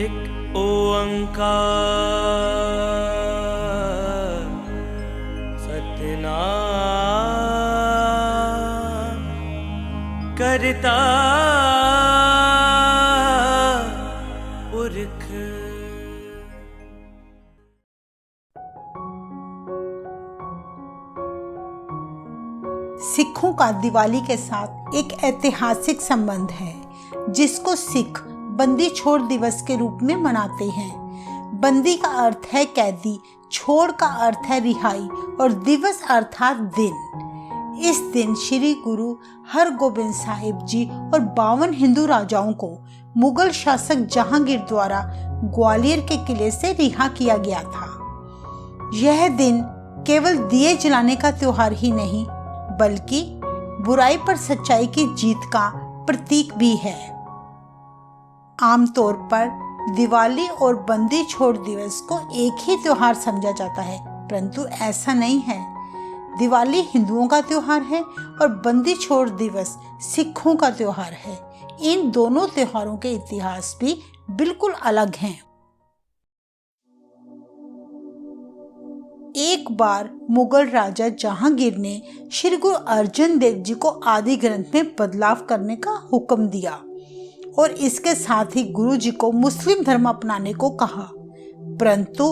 एक ओंकार सतनाम करता पुरख। सिखों का दिवाली के साथ एक ऐतिहासिक संबंध है जिसको सिख बंदी छोड़ दिवस के रूप में मनाते हैं। बंदी का अर्थ है कैदी, छोड़ का अर्थ है रिहाई और दिवस अर्थात दिन। इस दिन श्री गुरु हरगोबिंद साहिब जी और 52 हिंदू राजाओं को मुगल शासक जहांगीर द्वारा ग्वालियर के किले से रिहा किया गया था। यह दिन केवल दिए जलाने का त्योहार ही नहीं बल्कि बुराई पर सच्चाई की जीत का प्रतीक भी है। आमतौर पर दिवाली और बंदी छोड़ दिवस को एक ही त्योहार समझा जाता है, परंतु ऐसा नहीं है। दिवाली हिंदुओं का त्योहार है और बंदी छोड़ दिवस सिखों का त्योहार है। इन दोनों त्योहारों के इतिहास भी बिल्कुल अलग हैं। एक बार मुगल राजा जहांगीर ने श्री गुरु अर्जन देव जी को आदि ग्रंथ में बदलाव करने का हुक्म दिया और इसके साथ ही गुरु जी को मुस्लिम धर्म अपनाने को कहा, परंतु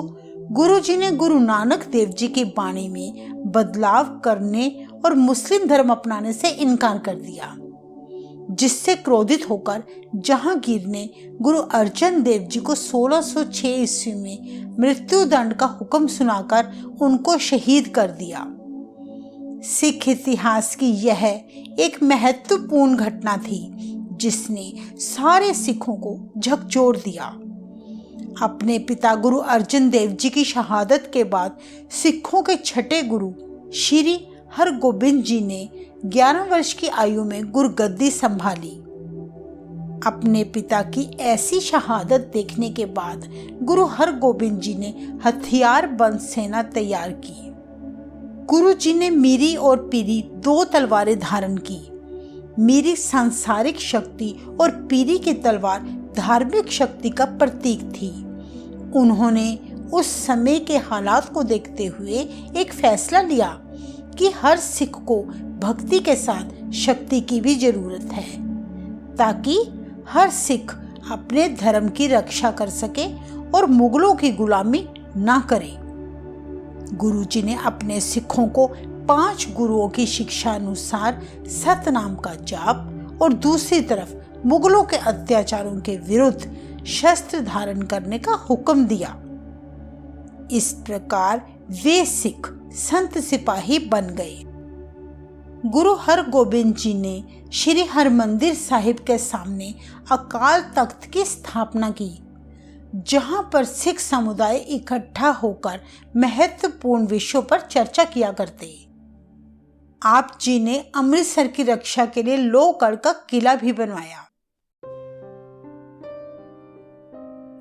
गुरु जी ने गुरु नानक देव जी की वाणी में बदलाव करने और मुस्लिम धर्म अपनाने से इनकार कर दिया, जिससे क्रोधित होकर जहांगीर ने गुरु अर्जन देव जी को 1606 ईस्वी में मृत्यु दंड का हुक्म सुनाकर उनको शहीद कर दिया। सिख इतिहास की यह एक महत्वपूर्ण घटना थी जिसने सारे सिखों को झकझोर दिया। अपने पिता गुरु अर्जन देव जी की शहादत के बाद सिखों के छठे गुरु श्री हरगोबिंद जी ने 11 वर्ष की आयु में गुरगद्दी संभाली। अपने पिता की ऐसी शहादत देखने के बाद गुरु हरगोबिंद जी ने हथियार बंद सेना तैयार की। गुरु जी ने मीरी और पीरी 2 तलवारें धारण की। मीरी सांसारिक शक्ति और पीरी की तलवार धार्मिक शक्ति का प्रतीक थी। उन्होंने उस समय के हालात को देखते हुए एक फैसला लिया कि हर सिख को भक्ति के साथ शक्ति की भी जरूरत है, ताकि हर सिख अपने धर्म की रक्षा कर सके और मुगलों की गुलामी ना करे। गुरुजी ने अपने सिखों को 5 गुरुओं की शिक्षा अनुसार सतनाम का जाप और दूसरी तरफ मुगलों के अत्याचारों के विरुद्ध शस्त्र धारण करने का हुक्म दिया। इस प्रकार वे सिख संत सिपाही बन गए। गुरु हरगोबिंद जी ने श्री हरमंदिर साहिब के सामने अकाल तख्त की स्थापना की, जहां पर सिख समुदाय इकट्ठा होकर महत्वपूर्ण विषयों पर चर्चा किया करते। आप जी ने अमृतसर की रक्षा के लिए लोहगढ़ का किला भी बनवाया।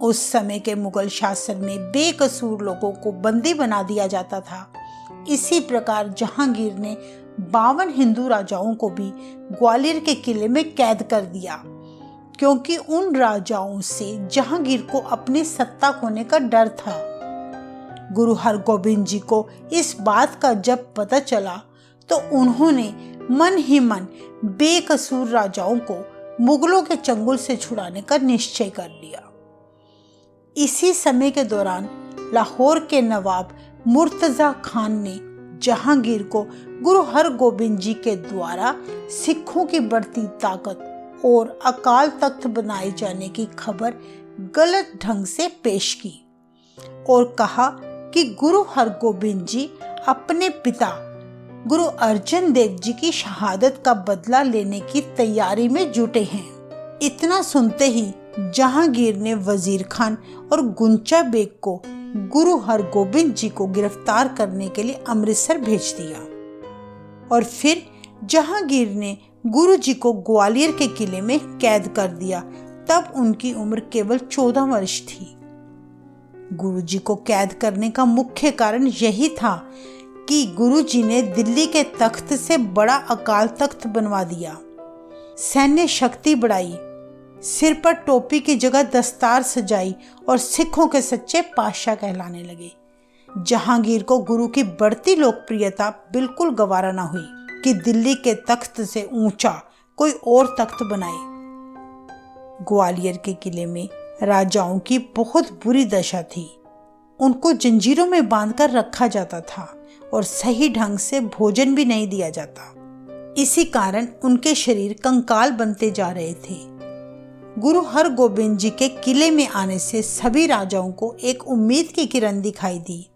उस समय के मुगल शासन में बेकसूर लोगों को बंदी बना दिया जाता था। इसी प्रकार जहांगीर ने 52 हिंदू राजाओं को भी ग्वालियर के किले में कैद कर दिया, क्योंकि उन राजाओं से जहांगीर को अपनी सत्ता खोने का डर था। गुरु हरगोबिंद जी को इस बात का जब पता चला तो उन्होंने मन ही मन बेकसूर राजाओं को मुगलों के चंगुल से छुड़ाने का निश्चय कर लिया। इसी समय के दौरान लाहौर के नवाब मुर्तजा खान ने जहांगीर को गुरु हरगोबिंद जी के द्वारा सिखों की बढ़ती ताकत और अकाल तख्त बनाए जाने की खबर गलत ढंग से पेश की और कहा कि गुरु हरगोबिंद जी अपने पिता गुरु अर्जन देव जी की शहादत का बदला लेने की तैयारी में जुटे हैं। इतना सुनते ही जहांगीर ने वजीर खान और गुंचा बेग को गुरु हरगोबिंद जी को गिरफ्तार करने के लिए अमृतसर भेज दिया और फिर जहांगीर ने गुरु जी को ग्वालियर के किले में कैद कर दिया। तब उनकी उम्र केवल 14 वर्ष थी। गुरु जी को कैद करने का मुख्य कारण यही था कि गुरु जी ने दिल्ली के तख्त से बड़ा अकाल तख्त बनवा दिया, सैन्य शक्ति बढ़ाई, सिर पर टोपी की जगह दस्तार सजाई और सिखों के सच्चे पातशाह कहलाने लगे। जहांगीर को गुरु की बढ़ती लोकप्रियता बिल्कुल गवारा न हुई कि दिल्ली के तख्त से ऊंचा कोई और तख्त बनाए। ग्वालियर के किले में राजाओं की बहुत बुरी दशा थी। उनको जंजीरों में बांधकर रखा जाता था और सही ढंग से भोजन भी नहीं दिया जाता। इसी कारण उनके शरीर कंकाल बनते जा रहे थे। गुरु हरगोबिंद जी के किले में आने से सभी राजाओं को एक उम्मीद की किरण दिखाई दी।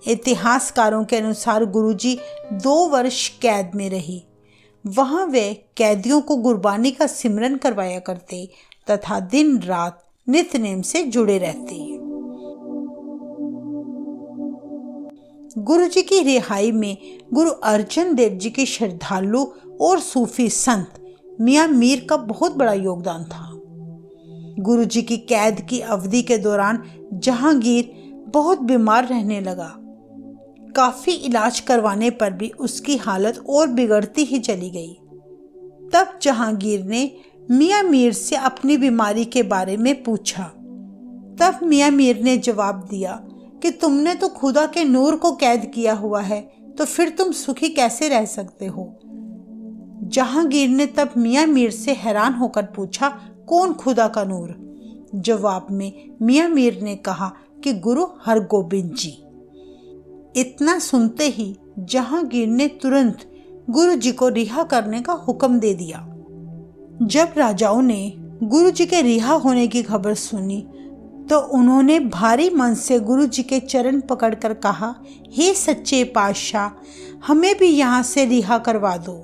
इतिहासकारों के अनुसार गुरुजी 2 वर्ष कैद में रही। वहां वे कैदियों को गुरबानी का सिमरन करवाया करते तथा दिन रात नित्य-नेम से जुड़े रहते। गुरु जी की रिहाई में गुरु अर्जन देव जी के श्रद्धालु और सूफी संत मियां मीर का बहुत बड़ा योगदान था। गुरु जी की कैद की अवधि के दौरान जहांगीर बहुत बीमार रहने लगा। काफी इलाज करवाने पर भी उसकी हालत और बिगड़ती ही चली गई। तब जहांगीर ने मियां मीर से अपनी बीमारी के बारे में पूछा। तब मियां मीर ने जवाब दिया कि तुमने तो खुदा के नूर को कैद किया हुआ है, तो फिर तुम सुखी कैसे रह सकते हो। जहांगीर ने तब मियां मीर से हैरान होकर पूछा, कौन खुदा का नूर। जवाब में मियां मीर ने कहा कि गुरु हरगोबिंद जी। इतना सुनते ही जहांगीर ने तुरंत गुरु जी को रिहा करने का हुक्म दे दिया। जब राजाओं ने गुरु जी के रिहा होने की खबर सुनी तो उन्होंने भारी मन से गुरु जी के चरण पकड़कर कहा, हे सच्चे पातशाह, हमें भी यहाँ से रिहा करवा दो।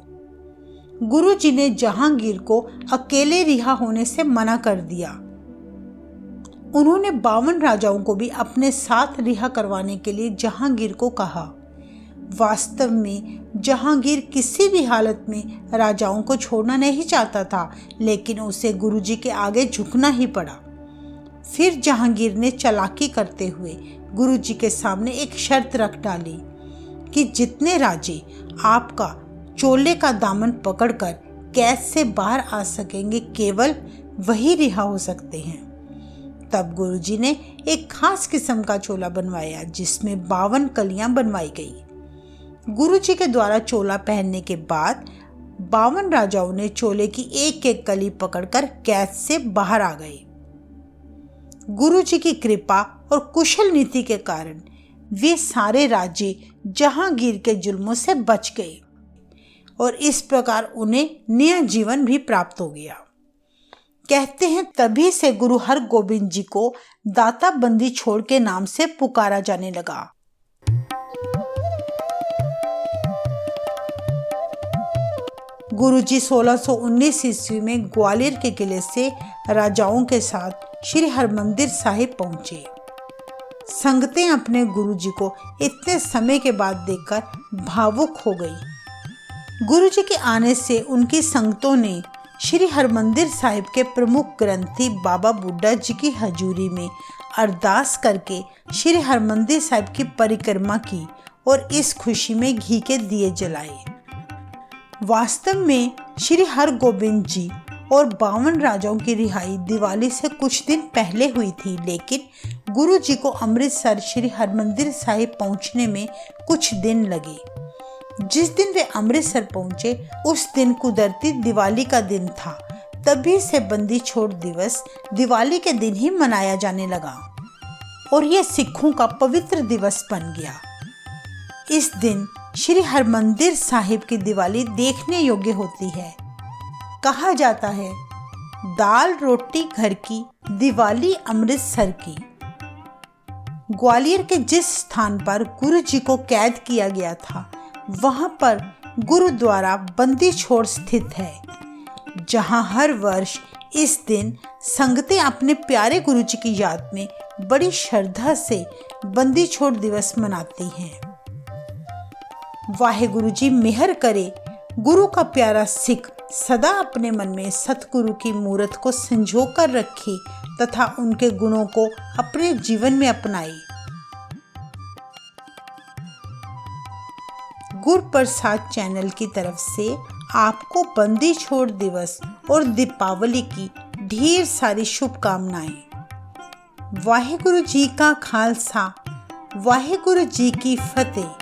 गुरु जी ने जहांगीर को अकेले रिहा होने से मना कर दिया। उन्होंने 52 राजाओं को भी अपने साथ रिहा करवाने के लिए जहांगीर को कहा। वास्तव में जहांगीर किसी भी हालत में राजाओं को छोड़ना नहीं चाहता था, लेकिन उसे गुरु जी के आगे झुकना ही पड़ा। फिर जहांगीर ने चालाकी करते हुए गुरु जी के सामने एक शर्त रख डाली कि जितने राजे आपका चोले का दामन पकड़कर कैद से बाहर आ सकेंगे, केवल वही रिहा हो सकते हैं। तब गुरु जी ने एक खास किस्म का चोला बनवाया जिसमें 52 कलियां बनवाई गई। गुरु जी के द्वारा चोला पहनने के बाद 52 राजाओं ने चोले की एक एक कली पकड़कर कैद से बाहर आ गए। गुरु जी की कृपा और कुशल नीति के कारण वे सारे राजे जहांगीर के जुल्मों से बच गए और इस प्रकार उन्हें नया जीवन भी प्राप्त हो गया। कहते हैं तभी से गुरु हरगोबिंद जी को दाता बंदी छोड़ के नाम से पुकारा जाने लगा। गुरु जी 1619 ईस्वी में ग्वालियर के किले से राजाओं के साथ श्री हरमंदिर साहिब पहुंचे। संगतें अपने गुरु जी को इतने समय के बाद देखकर भावुक हो गई। गुरु जी के आने से उनकी संगतों ने श्री हरमंदिर साहिब के प्रमुख ग्रंथी बाबा बुड्ढा जी की हजूरी में अरदास करके श्री हरमंदिर साहिब की परिक्रमा की और इस खुशी में घी के दिए जलाए। वास्तव में श्री हरगोबिंद जी और 52 राजाओं की रिहाई दिवाली से कुछ दिन पहले हुई थी, लेकिन गुरु जी को अमृतसर श्री हरमंदिर साहिब पहुंचने में कुछ दिन लगे। जिस दिन वे अमृतसर पहुंचे उस दिन कुदरती दिवाली का दिन था। तभी से बंदी छोड़ दिवस दिवाली के दिन ही मनाया जाने लगा और यह सिखों का पवित्र दिवस बन गया। इस दिन श्री हरमंदिर साहिब की दिवाली देखने योग्य होती है। कहा जाता है, दाल रोटी घर की, दिवाली अमृतसर की। ग्वालियर के जिस स्थान पर गुरु जी को कैद किया गया था वहां पर गुरुद्वारा बंदी छोड़ स्थित है, जहां हर वर्ष इस दिन संगतें अपने प्यारे गुरु जी की याद में बड़ी श्रद्धा से बंदी छोड़ दिवस मनाती हैं। वाहेगुरु जी मेहर करे, गुरु का प्यारा सिख सदा अपने मन में सतगुरु की मूरत को संजो कर रखे तथा उनके गुणों को अपने जीवन में अपनाए। गुरप्रसाद चैनल की तरफ से आपको बंदी छोड़ दिवस और दीपावली की ढेर सारी शुभकामनाएं। वाहेगुरु जी का खालसा, वाहेगुरु जी की फतेह।